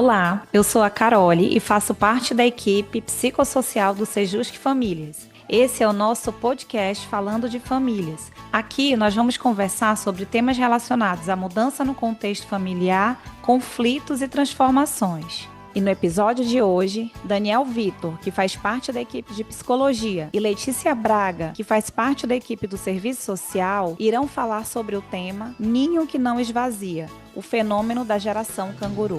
Olá, eu sou a Carole e faço parte da equipe psicossocial do Sejusc Famílias. Esse é o nosso podcast falando de famílias. Aqui nós vamos conversar sobre temas relacionados à mudança no contexto familiar, conflitos e transformações. E no episódio de hoje, Daniel Vitor, que faz parte da equipe de psicologia, e Letícia Braga, que faz parte da equipe do serviço social, irão falar sobre o tema Ninho que não esvazia, o fenômeno da geração canguru.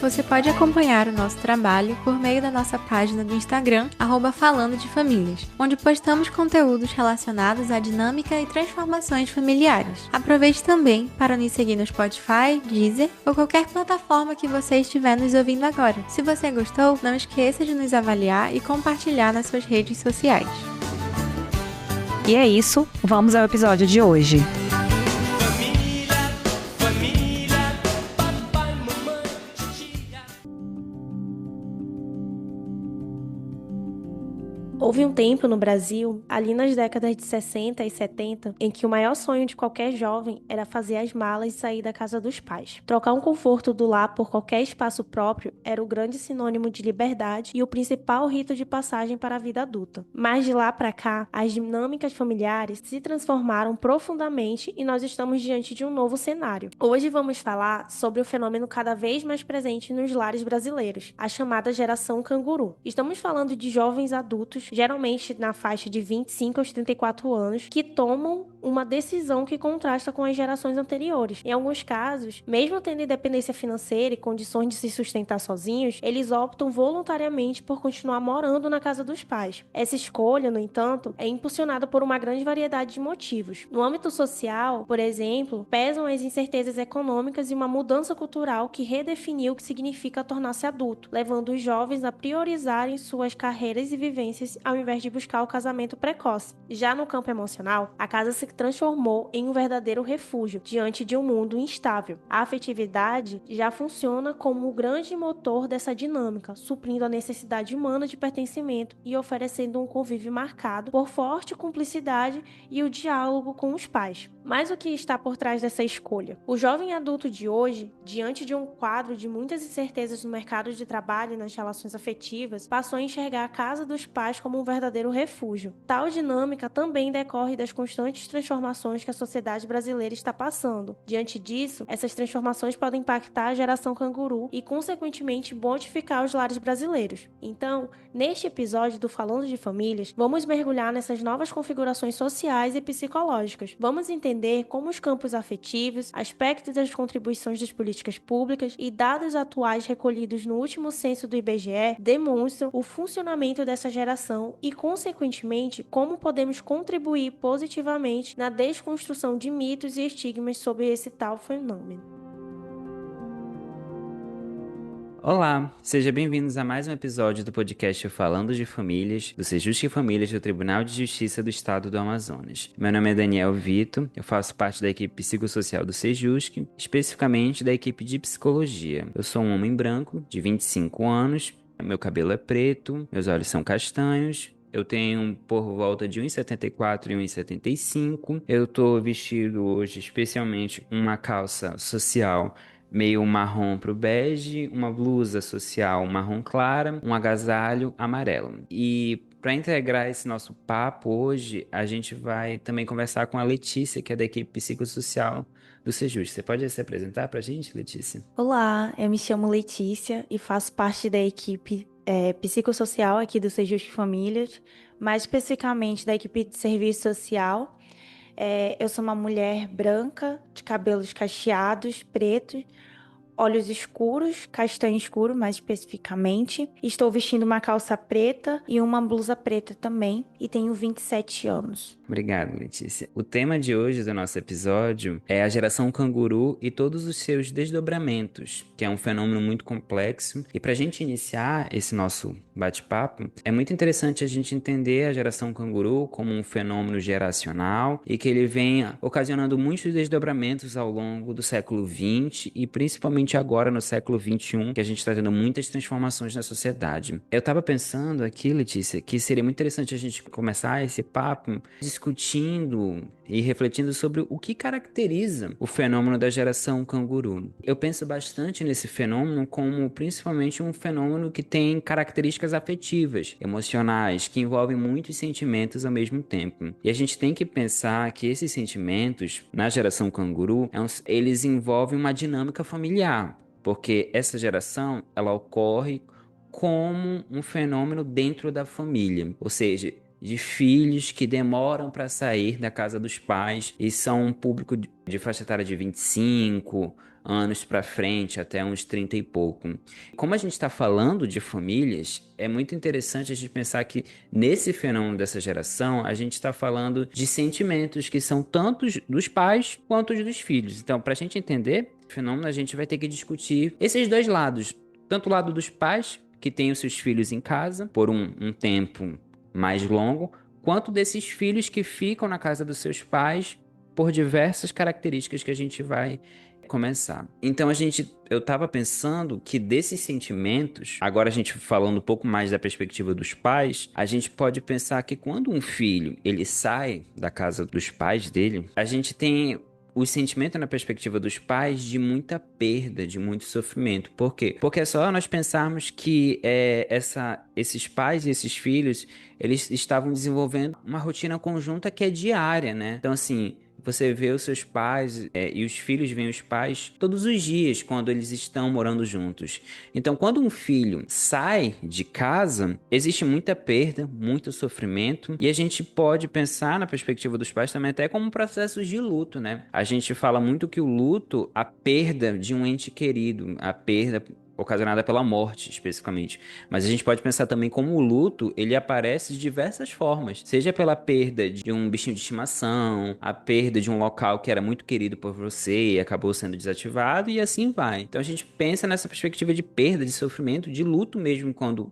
Você pode acompanhar o nosso trabalho por meio da nossa página do Instagram, @Falando de Famílias, onde postamos conteúdos relacionados à dinâmica e transformações familiares. Aproveite também para nos seguir no Spotify, Deezer ou qualquer plataforma que você estiver nos ouvindo agora. Se você gostou, não esqueça de nos avaliar e compartilhar nas suas redes sociais. E é isso, vamos ao episódio de hoje. Houve um tempo no Brasil, ali nas décadas de 60 e 70, em que o maior sonho de qualquer jovem era fazer as malas e sair da casa dos pais. Trocar um conforto do lar por qualquer espaço próprio era o grande sinônimo de liberdade e o principal rito de passagem para a vida adulta. Mas de lá para cá, as dinâmicas familiares se transformaram profundamente e nós estamos diante de um novo cenário. Hoje vamos falar sobre o fenômeno cada vez mais presente nos lares brasileiros, a chamada geração canguru. Estamos falando de jovens adultos, geralmente na faixa de 25 aos 34 anos, que tomam uma decisão que contrasta com as gerações anteriores. Em alguns casos, mesmo tendo independência financeira e condições de se sustentar sozinhos, eles optam voluntariamente por continuar morando na casa dos pais. Essa escolha, no entanto, é impulsionada por uma grande variedade de motivos. No âmbito social, por exemplo, pesam as incertezas econômicas e uma mudança cultural que redefiniu o que significa tornar-se adulto, levando os jovens a priorizarem suas carreiras e vivências ao invés de buscar o casamento precoce. Já no campo emocional, a casa se transformou em um verdadeiro refúgio diante de um mundo instável. A afetividade já funciona como o grande motor dessa dinâmica, suprindo a necessidade humana de pertencimento e oferecendo um convívio marcado por forte cumplicidade e o diálogo com os pais. Mas o que está por trás dessa escolha? O jovem adulto de hoje, diante de um quadro de muitas incertezas no mercado de trabalho e nas relações afetivas, passou a enxergar a casa dos pais como um verdadeiro refúgio. Tal dinâmica também decorre das constantes transformações que a sociedade brasileira está passando. Diante disso, essas transformações podem impactar a geração canguru e, consequentemente, modificar os lares brasileiros. Então, neste episódio do Falando de Famílias, vamos mergulhar nessas novas configurações sociais e psicológicas. Vamos entender como os campos afetivos, aspectos das contribuições das políticas públicas e dados atuais recolhidos no último censo do IBGE demonstram o funcionamento dessa geração e, consequentemente, como podemos contribuir positivamente na desconstrução de mitos e estigmas sobre esse tal fenômeno. Olá, sejam bem-vindos a mais um episódio do podcast Falando de Famílias, do Sejusc Famílias do Tribunal de Justiça do Estado do Amazonas. Meu nome é Daniel Vitor, eu faço parte da equipe psicossocial do Sejusc, especificamente da equipe de psicologia. Eu sou um homem branco, de 25 anos, meu cabelo é preto, meus olhos são castanhos, eu tenho por volta de 1,74 e 1,75. Eu tô vestido hoje especialmente uma calça social meio marrom pro bege, uma blusa social marrom clara, um agasalho amarelo. E para integrar esse nosso papo hoje, a gente vai também conversar com a Letícia, que é da equipe psicossocial do Sejusc. Você pode se apresentar pra gente, Letícia? Olá, eu me chamo Letícia e faço parte da equipe psicossocial aqui do Sejusc Famílias, mais especificamente da equipe de serviço social. Eu sou uma mulher branca, de cabelos cacheados, pretos, olhos escuros, castanho escuro mais especificamente. Estou vestindo uma calça preta e uma blusa preta também e tenho 27 anos. Obrigado, Letícia. O tema de hoje do nosso episódio é a geração canguru e todos os seus desdobramentos, que é um fenômeno muito complexo. E para a gente iniciar esse nosso bate-papo, é muito interessante a gente entender a geração canguru como um fenômeno geracional e que ele vem ocasionando muitos desdobramentos ao longo do século XX e principalmente principalmente agora no século XXI, que a gente está tendo muitas transformações na sociedade. Eu estava pensando aqui, Letícia, que seria muito interessante a gente começar esse papo discutindo e refletindo sobre o que caracteriza o fenômeno da geração canguru. Eu penso bastante nesse fenômeno como principalmente um fenômeno que tem características afetivas, emocionais, que envolvem muitos sentimentos ao mesmo tempo. E a gente tem que pensar que esses sentimentos, na geração canguru, eles envolvem uma dinâmica familiar, porque essa geração, ela ocorre como um fenômeno dentro da família, ou seja, de filhos que demoram para sair da casa dos pais e são um público de faixa etária de 25 anos para frente, até uns 30 e pouco. Como a gente está falando de famílias, é muito interessante a gente pensar que nesse fenômeno dessa geração, a gente está falando de sentimentos que são tanto dos pais quanto dos filhos. Então, para a gente entender o fenômeno, a gente vai ter que discutir esses dois lados, tanto o lado dos pais, que têm os seus filhos em casa por um tempo mais longo, quanto desses filhos que ficam na casa dos seus pais por diversas características que a gente vai começar. Então eu estava pensando que desses sentimentos, agora a gente falando um pouco mais da perspectiva dos pais, a gente pode pensar que quando um filho ele sai da casa dos pais dele, a gente tem o sentimento na perspectiva dos pais de muita perda, de muito sofrimento. Por quê? Porque é só nós pensarmos que esses pais e esses filhos, eles estavam desenvolvendo uma rotina conjunta que é diária, né? Então, assim, você vê os seus pais e os filhos veem os pais todos os dias quando eles estão morando juntos. Então, quando um filho sai de casa, existe muita perda, muito sofrimento, e a gente pode pensar na perspectiva dos pais também até como processos de luto, né? A gente fala muito que o luto, a perda de um ente querido, a perda ocasionada pela morte, especificamente. Mas a gente pode pensar também como o luto, ele aparece de diversas formas. Seja pela perda de um bichinho de estimação, a perda de um local que era muito querido por você e acabou sendo desativado, e assim vai. Então a gente pensa nessa perspectiva de perda, de sofrimento, de luto mesmo, quando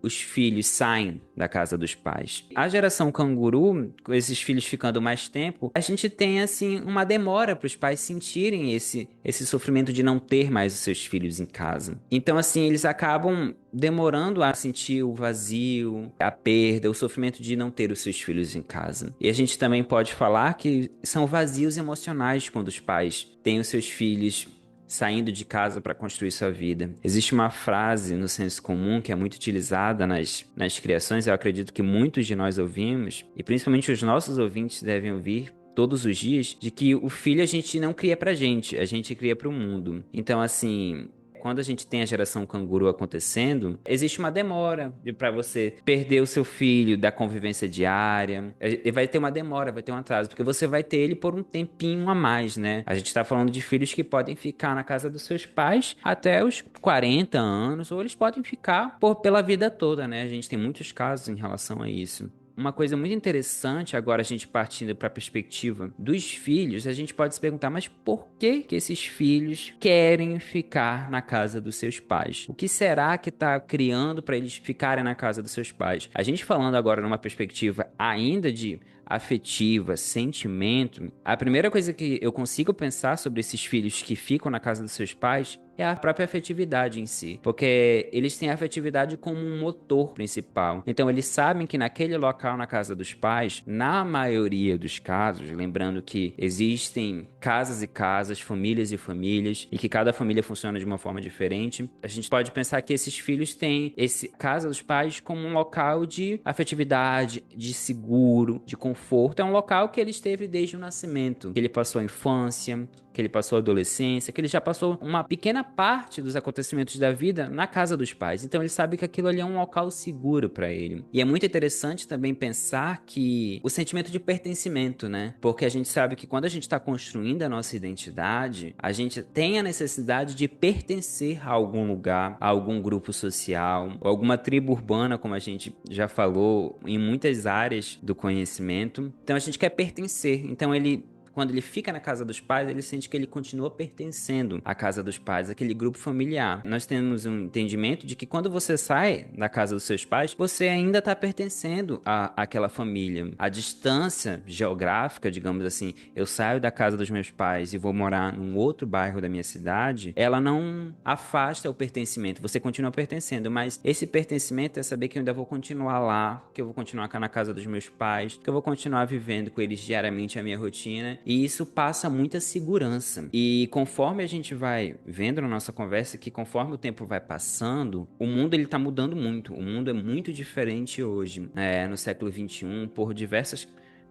os filhos saem da casa dos pais. A geração canguru, com esses filhos ficando mais tempo, a gente tem, assim, uma demora para os pais sentirem esse sofrimento de não ter mais os seus filhos em casa. Então, assim, eles acabam demorando a sentir o vazio, a perda, o sofrimento de não ter os seus filhos em casa. E a gente também pode falar que são vazios emocionais quando os pais têm os seus filhos saindo de casa para construir sua vida. Existe uma frase no senso comum que é muito utilizada nas criações, eu acredito que muitos de nós ouvimos, e principalmente os nossos ouvintes devem ouvir todos os dias, de que o filho a gente não cria pra gente, a gente cria pro mundo. Então, assim, quando a gente tem a geração canguru acontecendo, existe uma demora para você perder o seu filho da convivência diária. Vai ter uma demora, vai ter um atraso, porque você vai ter ele por um tempinho a mais, né? A gente tá falando de filhos que podem ficar na casa dos seus pais até os 40 anos, ou eles podem ficar pela vida toda, né? A gente tem muitos casos em relação a isso. Uma coisa muito interessante, agora a gente partindo para a perspectiva dos filhos, a gente pode se perguntar, mas por que esses filhos querem ficar na casa dos seus pais? O que será que está criando para eles ficarem na casa dos seus pais? A gente falando agora numa perspectiva ainda de afetiva, sentimento, a primeira coisa que eu consigo pensar sobre esses filhos que ficam na casa dos seus pais é a própria afetividade em si, porque eles têm a afetividade como um motor principal. Então eles sabem que naquele local, na casa dos pais, na maioria dos casos, lembrando que existem casas e casas, famílias e famílias, e que cada família funciona de uma forma diferente, a gente pode pensar que esses filhos têm esse casa dos pais como um local de afetividade, de seguro, de conforto. É um local que ele esteve desde o nascimento, que ele passou a infância, que ele passou a adolescência, que ele já passou uma pequena parte dos acontecimentos da vida na casa dos pais. Então ele sabe que aquilo ali é um local seguro para ele. E é muito interessante também pensar que o sentimento de pertencimento, né? Porque a gente sabe que quando a gente está construindo a nossa identidade, a gente tem a necessidade de pertencer a algum lugar, a algum grupo social, ou alguma tribo urbana, como a gente já falou em muitas áreas do conhecimento. Então a gente quer pertencer. Então ele quando ele fica na casa dos pais, ele sente que ele continua pertencendo à casa dos pais, aquele grupo familiar. Nós temos um entendimento de que quando você sai da casa dos seus pais, você ainda está pertencendo àquela família. A distância geográfica, digamos assim, eu saio da casa dos meus pais e vou morar num outro bairro da minha cidade, ela não afasta o pertencimento, você continua pertencendo, mas esse pertencimento é saber que eu ainda vou continuar lá, que eu vou continuar na casa dos meus pais, que eu vou continuar vivendo com eles diariamente a minha rotina, e isso passa muita segurança. E conforme a gente vai vendo na nossa conversa que conforme o tempo vai passando, o mundo ele tá mudando muito, o mundo é muito diferente hoje, no século XXI, por diversas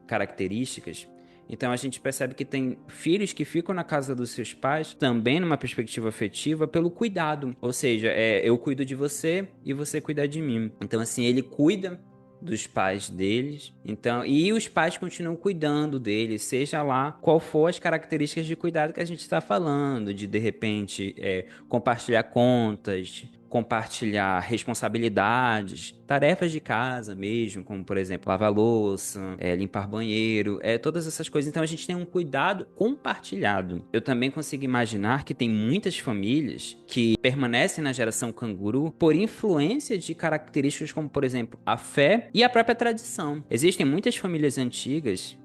características. Então a gente percebe que tem filhos que ficam na casa dos seus pais também numa perspectiva afetiva pelo cuidado. Ou seja, eu cuido de você e você cuida de mim. Então assim, ele cuida dos pais deles, então, e os pais continuam cuidando deles, seja lá qual for as características de cuidado que a gente está falando, de repente compartilhar contas, compartilhar responsabilidades, tarefas de casa mesmo, como por exemplo lavar louça, limpar banheiro, todas essas coisas. Então a gente tem um cuidado compartilhado. Eu também consigo imaginar que tem muitas famílias que permanecem na geração canguru por influência de características como por exemplo a fé e a própria tradição. Existem muitas famílias antigas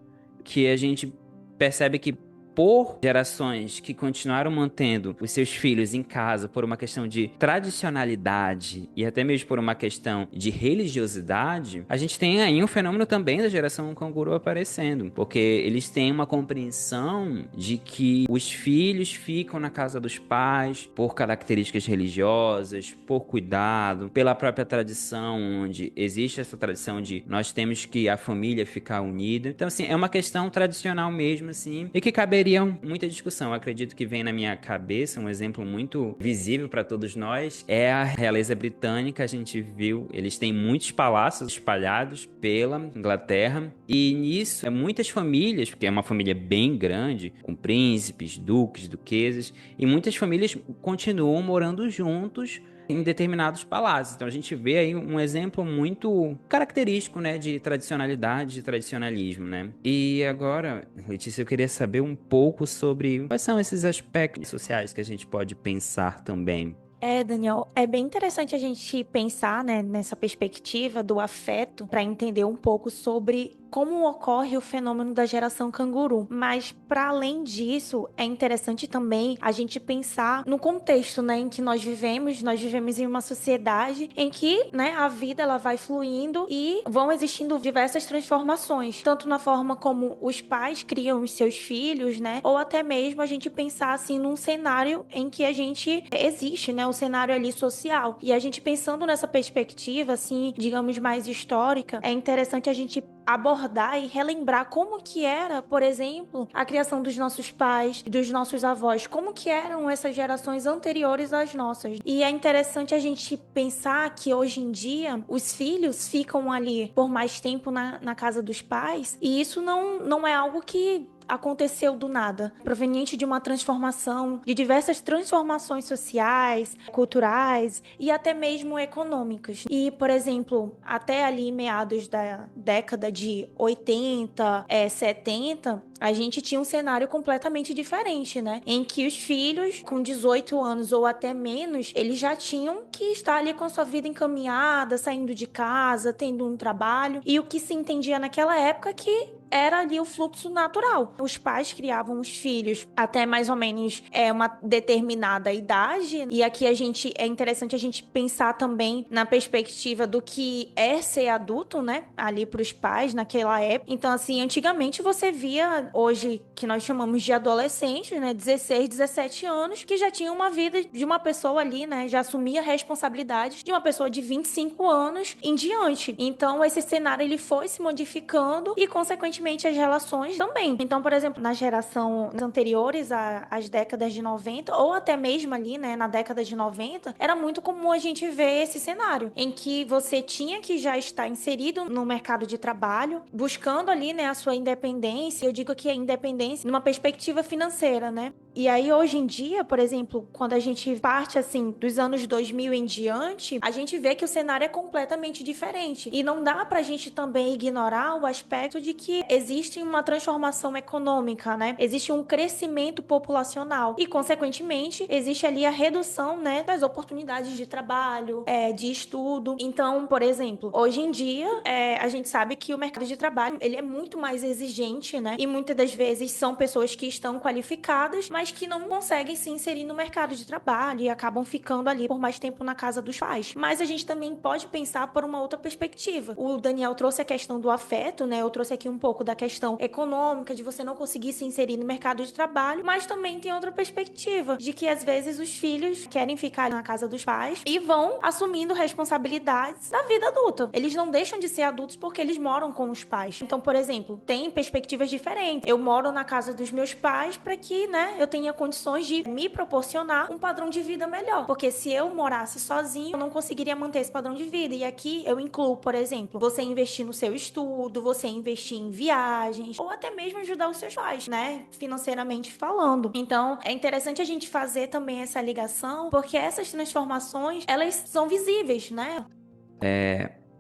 que a gente percebe que por gerações que continuaram mantendo os seus filhos em casa por uma questão de tradicionalidade e até mesmo por uma questão de religiosidade, a gente tem aí um fenômeno também da geração canguru aparecendo, porque eles têm uma compreensão de que os filhos ficam na casa dos pais por características religiosas, por cuidado, pela própria tradição, onde existe essa tradição de nós temos que a família ficar unida. Então, assim, é uma questão tradicional mesmo, assim, e que caberia muita discussão. Eu acredito que vem na minha cabeça um exemplo muito visível para todos nós, é a realeza britânica. A gente viu, eles têm muitos palácios espalhados pela Inglaterra, e nisso muitas famílias, porque é uma família bem grande, com príncipes, duques, duquesas, e muitas famílias continuam morando juntos em determinados palácios. Então a gente vê aí um exemplo muito característico, né, de tradicionalidade, de tradicionalismo, né? E agora, Letícia, eu queria saber um pouco sobre quais são esses aspectos sociais que a gente pode pensar também. Daniel, é bem interessante a gente pensar, né, nessa perspectiva do afeto para entender um pouco sobre como ocorre o fenômeno da geração canguru. Mas, para além disso, é interessante também a gente pensar no contexto, né, em que nós vivemos. Nós vivemos em uma sociedade em que, né, a vida ela vai fluindo e vão existindo diversas transformações, tanto na forma como os pais criam os seus filhos, né, ou até mesmo a gente pensar assim num cenário em que a gente existe, né, um cenário ali social. E a gente pensando nessa perspectiva, assim, digamos mais histórica, é interessante a gente abordar e relembrar como que era, por exemplo, a criação dos nossos pais, dos nossos avós, como que eram essas gerações anteriores às nossas. E é interessante a gente pensar que hoje em dia os filhos ficam ali por mais tempo na casa dos pais, e isso não é algo que aconteceu do nada, proveniente de uma transformação, de diversas transformações sociais, culturais e até mesmo econômicas. E, por exemplo, até ali meados da década de 80, 70, a gente tinha um cenário completamente diferente, né? Em que os filhos com 18 anos ou até menos, eles já tinham que estar ali com a sua vida encaminhada, saindo de casa, tendo um trabalho. E o que se entendia naquela época é que era ali o fluxo natural. Os pais criavam os filhos até mais ou menos uma determinada idade. E aqui é interessante a gente pensar também na perspectiva do que é ser adulto, né? Ali para os pais naquela época. Então, assim, antigamente você via, hoje que nós chamamos de adolescentes, né? 16, 17 anos, que já tinha uma vida de uma pessoa ali, né? Já assumia responsabilidades de uma pessoa de 25 anos em diante. Então, esse cenário ele foi se modificando e, consequentemente, as relações também. Então, por exemplo, nas gerações anteriores às décadas de 90, ou até mesmo ali, né, na década de 90, era muito comum a gente ver esse cenário, em que você tinha que já estar inserido no mercado de trabalho, buscando ali, né, a sua independência. Eu digo que a independência numa perspectiva financeira, né? E aí, hoje em dia, por exemplo, quando a gente parte, assim, dos anos 2000 em diante, a gente vê que o cenário é completamente diferente. E não dá pra gente também ignorar o aspecto de que existe uma transformação econômica, né? Existe um crescimento populacional e, consequentemente, existe ali a redução, né, das oportunidades de trabalho, de estudo. Então, por exemplo, hoje em dia, a gente sabe que o mercado de trabalho, ele é muito mais exigente, né? E muitas das vezes são pessoas que estão qualificadas, mas que não conseguem se inserir no mercado de trabalho e acabam ficando ali por mais tempo na casa dos pais. Mas a gente também pode pensar por uma outra perspectiva. O Daniel trouxe a questão do afeto, né? Eu trouxe aqui um pouco da questão econômica, de você não conseguir se inserir no mercado de trabalho, mas também tem outra perspectiva, de que às vezes os filhos querem ficar na casa dos pais e vão assumindo responsabilidades da vida adulta. Eles não deixam de ser adultos porque eles moram com os pais. Então, por exemplo, tem perspectivas diferentes. Eu moro na casa dos meus pais para que, né, eu tenha condições de me proporcionar um padrão de vida melhor. Porque se eu morasse sozinho, eu não conseguiria manter esse padrão de vida. E aqui eu incluo, por exemplo, você investir no seu estudo, você investir em viagens, ou até mesmo ajudar os seus pais, né, financeiramente falando. Então, é interessante a gente fazer também essa ligação, porque essas transformações, elas são visíveis, né?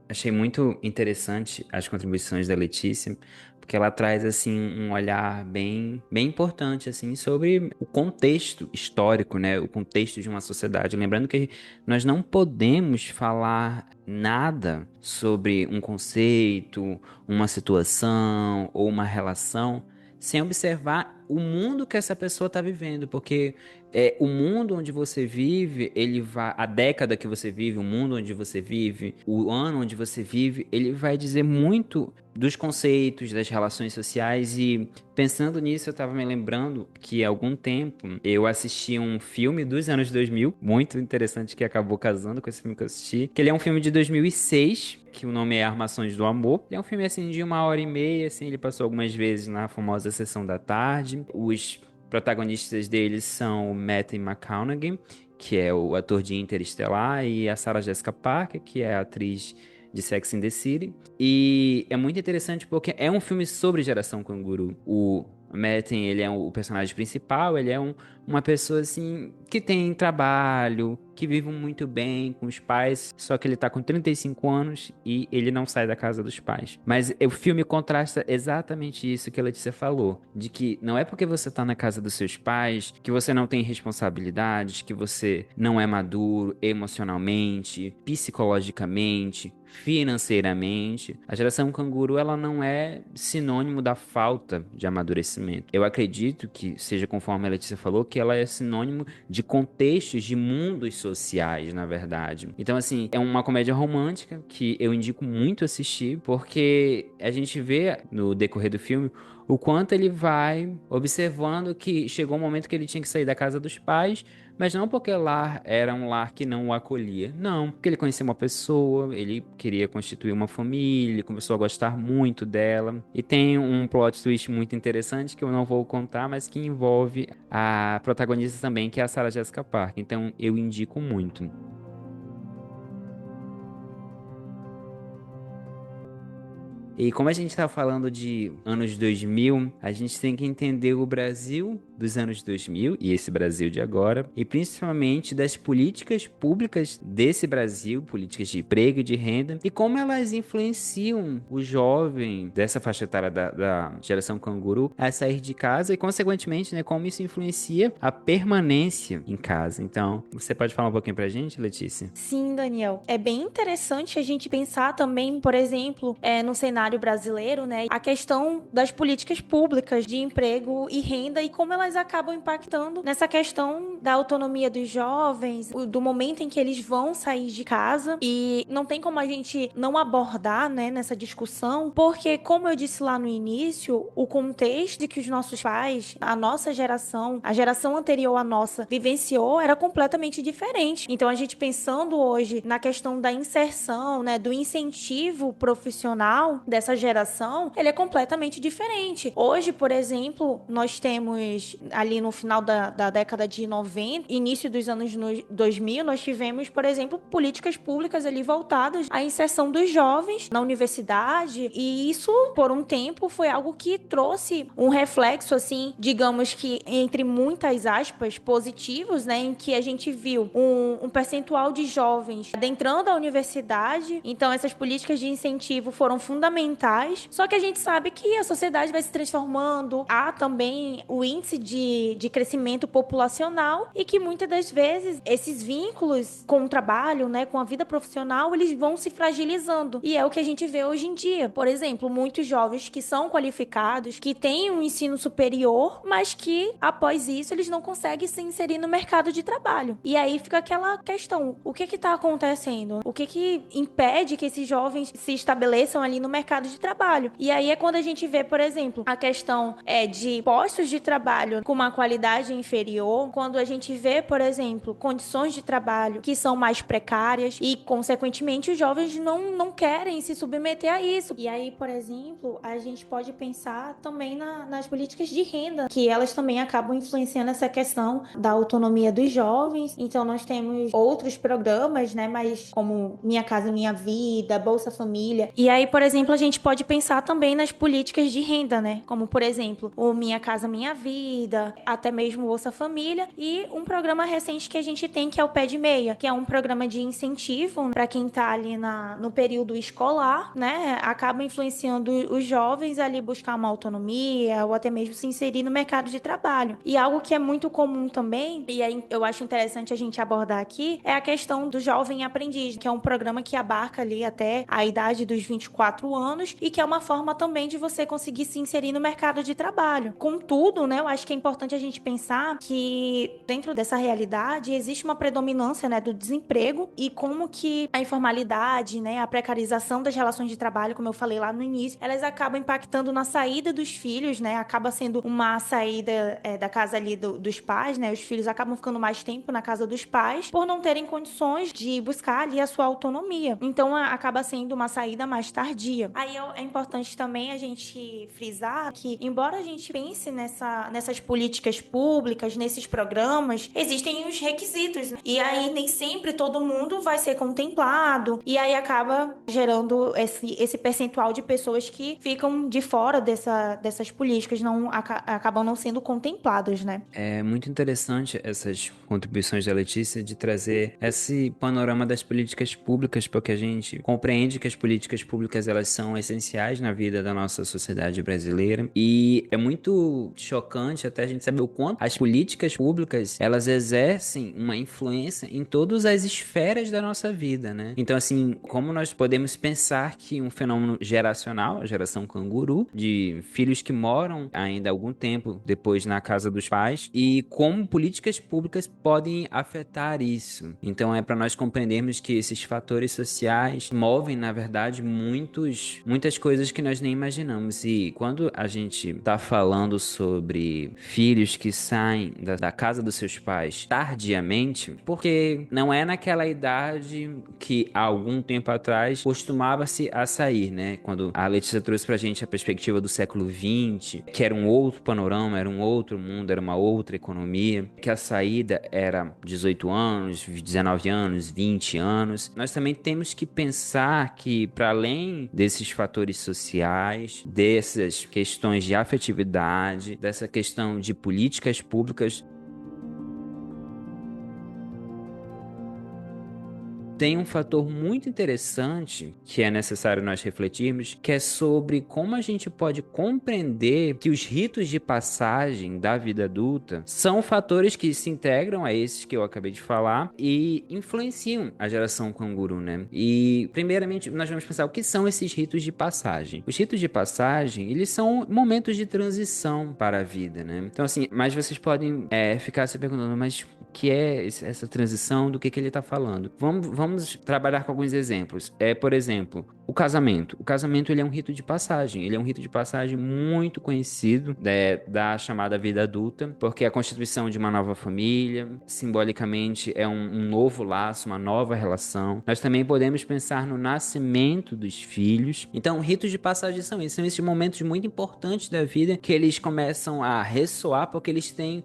Achei muito interessante as contribuições da Letícia, porque ela traz assim um olhar bem importante assim sobre o contexto histórico, né? O contexto de uma sociedade. Lembrando que nós não podemos falar nada sobre um conceito, uma situação ou uma relação sem observar o mundo que essa pessoa está vivendo, porque o mundo onde você vive, ele vai, a década que você vive, o mundo onde você vive, o ano onde você vive, ele vai dizer muito dos conceitos, das relações sociais. E pensando nisso, eu estava me lembrando que há algum tempo eu assisti um filme dos anos 2000, muito interessante, que acabou casando com esse filme que eu assisti, que ele é um filme de 2006, que o nome é Armações do Amor. Ele é um filme assim de 1h30, assim, ele passou algumas vezes na famosa Sessão da Tarde. Os protagonistas deles são o Matthew McConaughey, que é o ator de Interestelar, e a Sarah Jessica Parker, que é a atriz de Sex and the City. E é muito interessante porque é um filme sobre geração canguru. O Matthew, ele é o personagem principal, ele é uma pessoa assim que tem trabalho, que vive muito bem com os pais, só que ele tá com 35 anos e ele não sai da casa dos pais. Mas o filme contrasta exatamente isso que a Letícia falou, de que não é porque você tá na casa dos seus pais que você não tem responsabilidades, que você não é maduro emocionalmente, psicologicamente, financeiramente. A geração canguru, ela não é sinônimo da falta de amadurecimento. Eu acredito que seja conforme a Letícia falou, que ela é sinônimo de contextos, de mundos sociais, na verdade. Então, assim, é uma comédia romântica que eu indico muito assistir, porque a gente vê no decorrer do filme o quanto ele vai observando que chegou um momento que ele tinha que sair da casa dos pais, mas não porque lá era um lar que não o acolhia. Não, porque ele conhecia uma pessoa, ele queria constituir uma família, começou a gostar muito dela. E tem um plot twist muito interessante que eu não vou contar, mas que envolve a protagonista também, que é a Sarah Jessica Parker. Então eu indico muito. E como a gente está falando de anos 2000, a gente tem que entender o Brasil dos anos 2000 e esse Brasil de agora, e principalmente das políticas públicas desse Brasil, políticas de emprego e de renda, e como elas influenciam o jovem dessa faixa etária da geração canguru a sair de casa e, consequentemente, né, como isso influencia a permanência em casa. Então, você pode falar um pouquinho pra gente, Letícia? Sim, Daniel. É bem interessante a gente pensar também, por exemplo, no cenário brasileiro, né, a questão das políticas públicas de emprego e renda e como elas acabam impactando nessa questão da autonomia dos jovens, do momento em que eles vão sair de casa. E não tem como a gente não abordar, né, nessa discussão, porque, como eu disse lá no início, o contexto de que os nossos pais, a nossa geração, a geração anterior à nossa, vivenciou era completamente diferente. Então, a gente pensando hoje na questão da inserção, né, do incentivo profissional dessa geração, ele é completamente diferente. Hoje, por exemplo, nós temos ali no final da década de 90, início dos anos 2000, nós tivemos, por exemplo, políticas públicas ali voltadas à inserção dos jovens na universidade, e isso, por um tempo, foi algo que trouxe um reflexo, assim, digamos que, entre muitas aspas, positivos, né, em que a gente viu um percentual de jovens adentrando a universidade. Então, essas políticas de incentivo foram fundamentais, só que a gente sabe que a sociedade vai se transformando, há também o índice de crescimento populacional, e que muitas das vezes esses vínculos com o trabalho, né, com a vida profissional, eles vão se fragilizando, e é o que a gente vê hoje em dia. Por exemplo, muitos jovens que são qualificados, que têm um ensino superior, mas que após isso eles não conseguem se inserir no mercado de trabalho. E aí fica aquela questão, o que está acontecendo? O que impede que esses jovens se estabeleçam ali no mercado de trabalho? E aí é quando a gente vê, por exemplo, a questão de postos de trabalho com uma qualidade inferior, quando a gente vê, por exemplo, condições de trabalho que são mais precárias e, consequentemente, os jovens não querem se submeter a isso. E aí, por exemplo, a gente pode pensar também nas políticas de renda, que elas também acabam influenciando essa questão da autonomia dos jovens. Então, nós temos outros programas, né, mas como Minha Casa Minha Vida, Bolsa Família. E aí, por exemplo, a gente pode pensar também nas políticas de renda, né, como, por exemplo, o Minha Casa Minha Vida, até mesmo Bolsa Família, e um programa recente que a gente tem, que é o Pé de Meia, que é um programa de incentivo para quem tá ali no período escolar, né, acaba influenciando os jovens ali buscar uma autonomia ou até mesmo se inserir no mercado de trabalho. E algo que é muito comum também, e aí eu acho interessante a gente abordar aqui, é a questão do jovem aprendiz, que é um programa que abarca ali até a idade dos 24 anos e que é uma forma também de você conseguir se inserir no mercado de trabalho. Contudo, né, eu acho que é importante a gente pensar que dentro dessa realidade existe uma predominância, né, do desemprego, e como que a informalidade, né, a precarização das relações de trabalho, como eu falei lá no início, elas acabam impactando na saída dos filhos, né, acaba sendo uma saída da casa ali dos pais, né, os filhos acabam ficando mais tempo na casa dos pais por não terem condições de buscar ali a sua autonomia. Então, acaba sendo uma saída mais tardia. Aí é importante também a gente frisar que, embora a gente pense nessas políticas públicas, nesses programas, existem os requisitos, né? E aí nem sempre todo mundo vai ser contemplado, e aí acaba gerando esse percentual de pessoas que ficam de fora dessas políticas, acabam não sendo contempladas, né? É muito interessante essas contribuições da Letícia de trazer esse panorama das políticas públicas, porque a gente compreende que as políticas públicas elas são essenciais na vida da nossa sociedade brasileira, e é muito chocante até a gente saber o quanto as políticas públicas elas exercem uma influência em todas as esferas da nossa vida, né? Então, assim, como nós podemos pensar que um fenômeno geracional, a geração canguru, de filhos que moram ainda há algum tempo depois na casa dos pais, e como políticas públicas podem afetar isso. Então, é para nós compreendermos que esses fatores sociais movem, na verdade, muitas coisas que nós nem imaginamos. E quando a gente está falando sobre filhos que saem da casa dos seus pais tardiamente, porque não é naquela idade que há algum tempo atrás costumava-se a sair, né? Quando a Letícia trouxe pra gente a perspectiva do século XX, que era um outro panorama, era um outro mundo, era uma outra economia, que a saída era 18 anos, 19 anos, 20 anos. Nós também temos que pensar que, para além desses fatores sociais, dessas questões de afetividade, dessa questão de políticas públicas, tem um fator muito interessante que é necessário nós refletirmos, que é sobre como a gente pode compreender que os ritos de passagem da vida adulta são fatores que se integram a esses que eu acabei de falar e influenciam a geração canguru, né? E, primeiramente, nós vamos pensar o que são esses ritos de passagem. Os ritos de passagem, eles são momentos de transição para a vida, né? Então, assim, mas vocês podem ficar se perguntando, mas o que é essa transição, do que ele está falando? Vamos trabalhar com alguns exemplos. Por exemplo, O casamento. O casamento, ele é um rito de passagem. Ele é um rito de passagem muito conhecido, da chamada vida adulta, porque é a constituição de uma nova família, simbolicamente é um novo laço, uma nova relação. Nós também podemos pensar no nascimento dos filhos. Então, ritos de passagem são esses momentos muito importantes da vida que eles começam a ressoar porque eles têm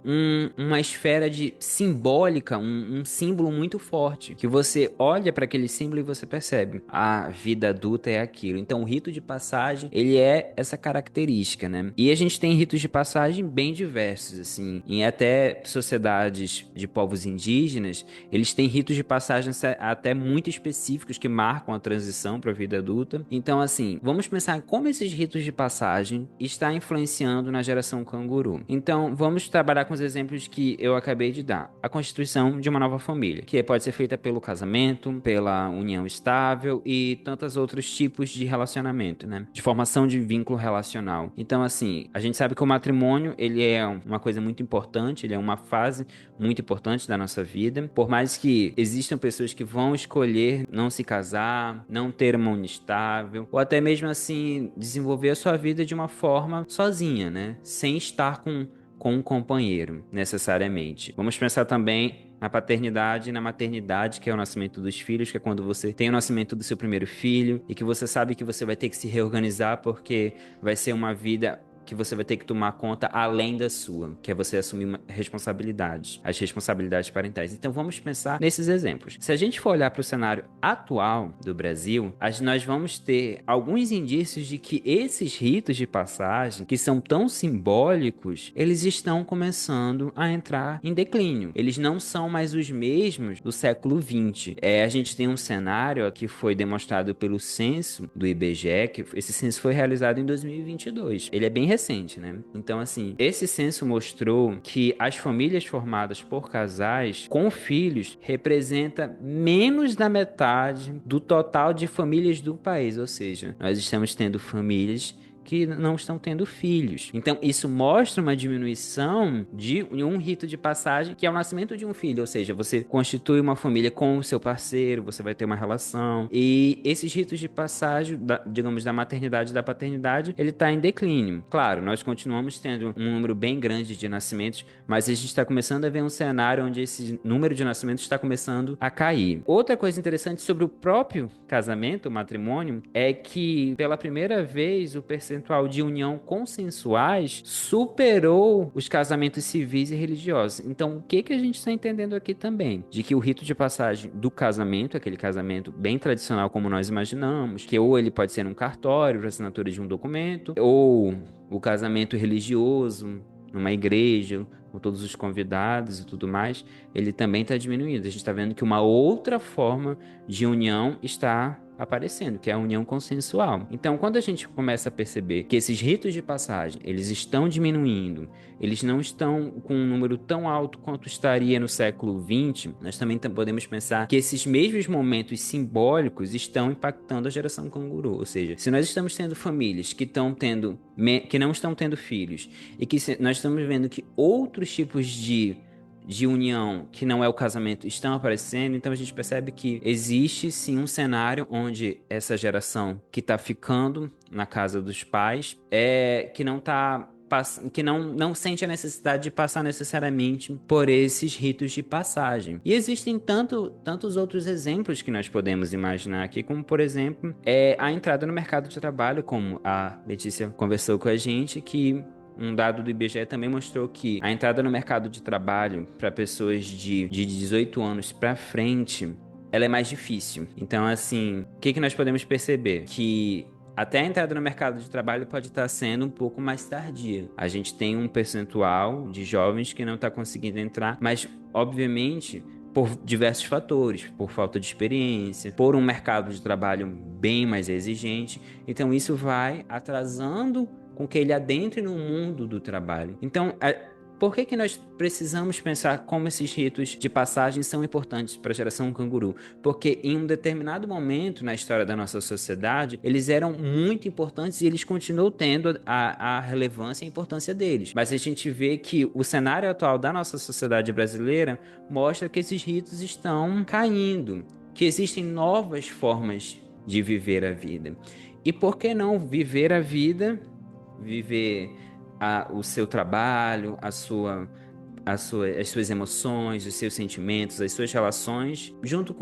uma esfera de simbólica, um símbolo muito forte, que você olha para aquele símbolo e você percebe, a vida adulta é aquilo. Então, o rito de passagem, ele é essa característica, né? E a gente tem ritos de passagem bem diversos, assim, em até sociedades de povos indígenas, eles têm ritos de passagem até muito específicos que marcam a transição para a vida adulta. Então, assim, vamos pensar como esses ritos de passagem estão influenciando na geração canguru. Então, vamos trabalhar com os exemplos que eu acabei de dar. A constituição de uma nova família, que pode ser feita pelo casamento, pela união estável e tantos outros tipos de relacionamento, né? De formação de vínculo relacional. Então, assim, a gente sabe que o matrimônio, ele é uma coisa muito importante, ele é uma fase muito importante da nossa vida. Por mais que existam pessoas que vão escolher não se casar, não ter uma união estável, ou até mesmo, assim, desenvolver a sua vida de uma forma sozinha, né? Sem estar com um companheiro, necessariamente. Vamos pensar também na paternidade e na maternidade, que é o nascimento dos filhos, que é quando você tem o nascimento do seu primeiro filho e que você sabe que você vai ter que se reorganizar porque vai ser uma vida que você vai ter que tomar conta além da sua, que é você assumir responsabilidades, as responsabilidades parentais. Então vamos pensar nesses exemplos. Se a gente for olhar para o cenário atual do Brasil, nós vamos ter alguns indícios de que esses ritos de passagem, que são tão simbólicos, eles estão começando a entrar em declínio. Eles não são mais os mesmos do século XX. A gente tem um cenário que foi demonstrado pelo censo do IBGE, que esse censo foi realizado em 2022. Ele é bem recente, né? Então, assim, esse censo mostrou que as famílias formadas por casais com filhos representa menos da metade do total de famílias do país, ou seja, nós estamos tendo famílias que não estão tendo filhos. Então, isso mostra uma diminuição de um rito de passagem, que é o nascimento de um filho, ou seja, você constitui uma família com o seu parceiro, você vai ter uma relação, e esses ritos de passagem, digamos, da maternidade e da paternidade, ele está em declínio. Claro, nós continuamos tendo um número bem grande de nascimentos, mas a gente está começando a ver um cenário onde esse número de nascimentos está começando a cair. Outra coisa interessante sobre o próprio casamento, o matrimônio, é que pela primeira vez o percentual de união consensuais superou os casamentos civis e religiosos. Então, o que a gente está entendendo aqui também? De que o rito de passagem do casamento, aquele casamento bem tradicional como nós imaginamos, que ou ele pode ser um cartório para assinatura de um documento, ou o casamento religioso, numa igreja, com todos os convidados e tudo mais, ele também está diminuindo. A gente está vendo que uma outra forma de união está aparecendo, que é a união consensual. Então, quando a gente começa a perceber que esses ritos de passagem, eles estão diminuindo, eles não estão com um número tão alto quanto estaria no século XX, nós também podemos pensar que esses mesmos momentos simbólicos estão impactando a geração canguru. Ou seja, se nós estamos tendo famílias que não estão tendo filhos e que nós estamos vendo que outros tipos de união, que não é o casamento, estão aparecendo, então a gente percebe que existe sim um cenário onde essa geração que está ficando na casa dos pais que não sente a necessidade de passar necessariamente por esses ritos de passagem. E existem tantos outros exemplos que nós podemos imaginar aqui, como por exemplo, a entrada no mercado de trabalho, como a Letícia conversou com a gente, que um dado do IBGE também mostrou que a entrada no mercado de trabalho para pessoas de 18 anos para frente, ela é mais difícil. Então, assim, o que nós podemos perceber? Que até a entrada no mercado de trabalho pode estar sendo um pouco mais tardia. A gente tem um percentual de jovens que não está conseguindo entrar, mas, obviamente, por diversos fatores, por falta de experiência, por um mercado de trabalho bem mais exigente. Então, isso vai atrasando com que ele adentre no mundo do trabalho. Então, por que nós precisamos pensar como esses ritos de passagem são importantes para a geração canguru? Porque em um determinado momento na história da nossa sociedade, eles eram muito importantes e eles continuam tendo a relevância e a importância deles. Mas a gente vê que o cenário atual da nossa sociedade brasileira mostra que esses ritos estão caindo, que existem novas formas de viver a vida. E por que não viver a vida, viver o seu trabalho, as suas emoções, os seus sentimentos, as suas relações, junto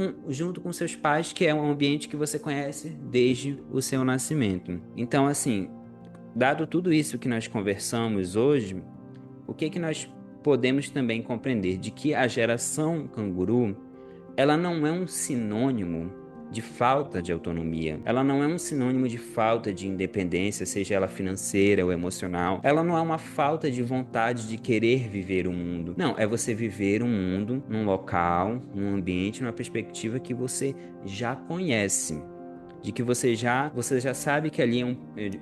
com seus pais, que é um ambiente que você conhece desde o seu nascimento. Então, assim, dado tudo isso que nós conversamos hoje, o que nós podemos também compreender? De que a geração canguru, ela não é um sinônimo de falta de autonomia. Ela não é um sinônimo de falta de independência, seja ela financeira ou emocional. Ela não é uma falta de vontade de querer viver o mundo. Não, é você viver um mundo num local, num ambiente, numa perspectiva que você já conhece. De que você já sabe que ali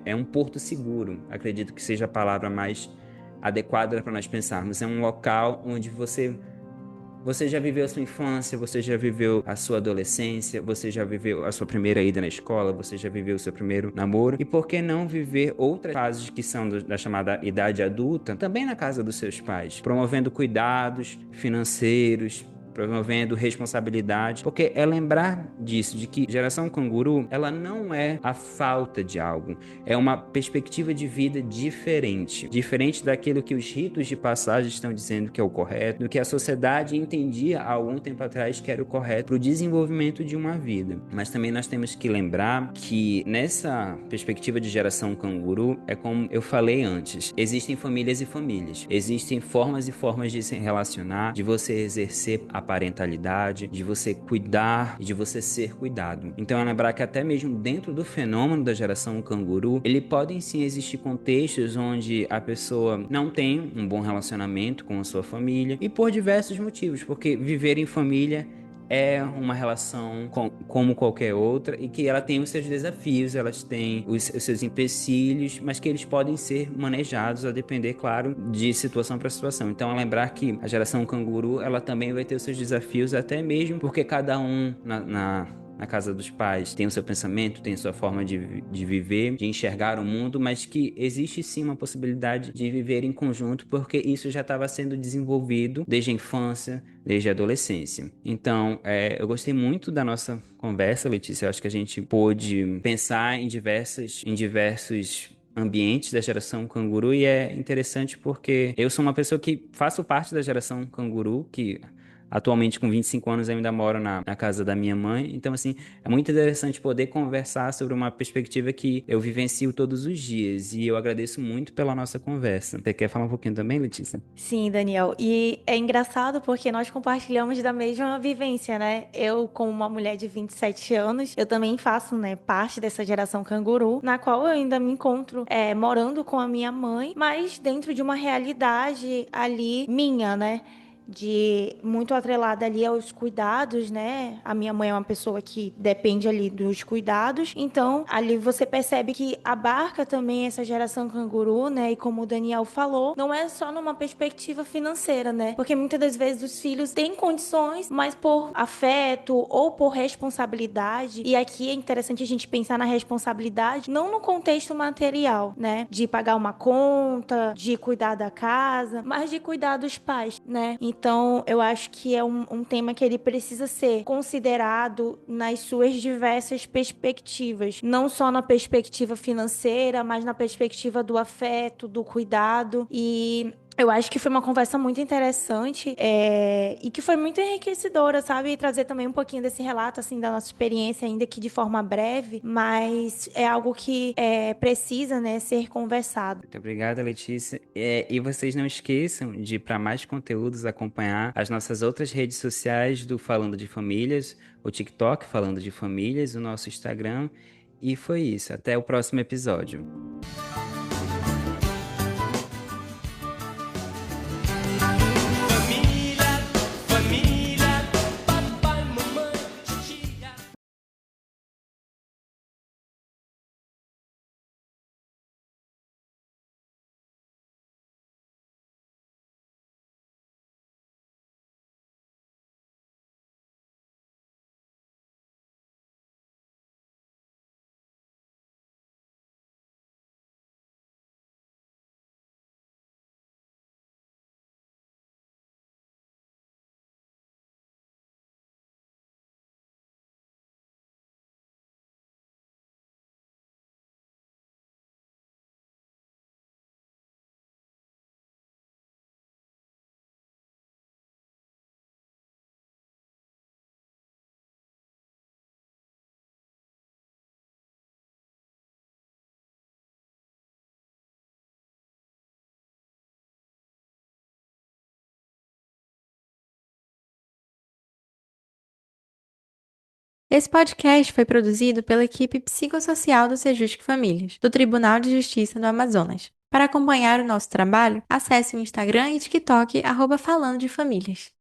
é um porto seguro. Acredito que seja a palavra mais adequada para nós pensarmos. É um local onde você já viveu a sua infância, você já viveu a sua adolescência, você já viveu a sua primeira ida na escola, você já viveu o seu primeiro namoro. E por que não viver outras fases que são da chamada idade adulta também na casa dos seus pais, promovendo cuidados financeiros, promovendo responsabilidade, porque é lembrar disso, de que geração canguru, ela não é a falta de algo, é uma perspectiva de vida diferente daquilo que os ritos de passagem estão dizendo que é o correto, do que a sociedade entendia há algum tempo atrás que era o correto para o desenvolvimento de uma vida. Mas também nós temos que lembrar que nessa perspectiva de geração canguru, é como eu falei antes, existem famílias e famílias, existem formas e formas de se relacionar, de você exercer a parentalidade, de você cuidar e de você ser cuidado. Então é lembrar que até mesmo dentro do fenômeno da geração canguru, ele podem sim existir contextos onde a pessoa não tem um bom relacionamento com a sua família e por diversos motivos, porque viver em família é uma relação como qualquer outra e que ela tem os seus desafios, elas têm os seus empecilhos, mas que eles podem ser manejados a depender, claro, de situação para situação. Então, é lembrar que a geração canguru, ela também vai ter os seus desafios, até mesmo porque cada um na casa dos pais tem o seu pensamento, tem a sua forma de viver, de enxergar o mundo, mas que existe sim uma possibilidade de viver em conjunto, porque isso já estava sendo desenvolvido desde a infância, desde a adolescência. Então, eu gostei muito da nossa conversa, Letícia. Eu acho que a gente pôde pensar em diversos ambientes da geração canguru e é interessante porque eu sou uma pessoa que faço parte da geração canguru, que atualmente, com 25 anos, eu ainda moro na casa da minha mãe. Então, assim, é muito interessante poder conversar sobre uma perspectiva que eu vivencio todos os dias. E eu agradeço muito pela nossa conversa. Você quer falar um pouquinho também, Letícia? Sim, Daniel. E é engraçado porque nós compartilhamos da mesma vivência, né? Eu, como uma mulher de 27 anos, eu também faço, né, parte dessa geração canguru, na qual eu ainda me encontro morando com a minha mãe, mas dentro de uma realidade ali minha, né? De muito atrelada ali aos cuidados, né? A minha mãe é uma pessoa que depende ali dos cuidados. Então, ali você percebe que abarca também essa geração canguru, né? E como o Daniel falou, não é só numa perspectiva financeira, né? Porque muitas das vezes os filhos têm condições, mas por afeto ou por responsabilidade, e aqui é interessante a gente pensar na responsabilidade, não no contexto material, né? De pagar uma conta, de cuidar da casa, mas de cuidar dos pais, né? Então, eu acho que é um tema que ele precisa ser considerado nas suas diversas perspectivas. Não só na perspectiva financeira, mas na perspectiva do afeto, do cuidado. E eu acho que foi uma conversa muito interessante e que foi muito enriquecedora, sabe? E trazer também um pouquinho desse relato, assim, da nossa experiência, ainda que de forma breve, mas é algo que precisa, né, ser conversado. Muito obrigado, Letícia. E vocês não esqueçam de, para mais conteúdos, acompanhar as nossas outras redes sociais do Falando de Famílias, o TikTok Falando de Famílias, o nosso Instagram. E foi isso. Até o próximo episódio. Esse podcast foi produzido pela equipe psicossocial do Sejusc Famílias, do Tribunal de Justiça do Amazonas. Para acompanhar o nosso trabalho, acesse o Instagram e TikTok @falando de famílias.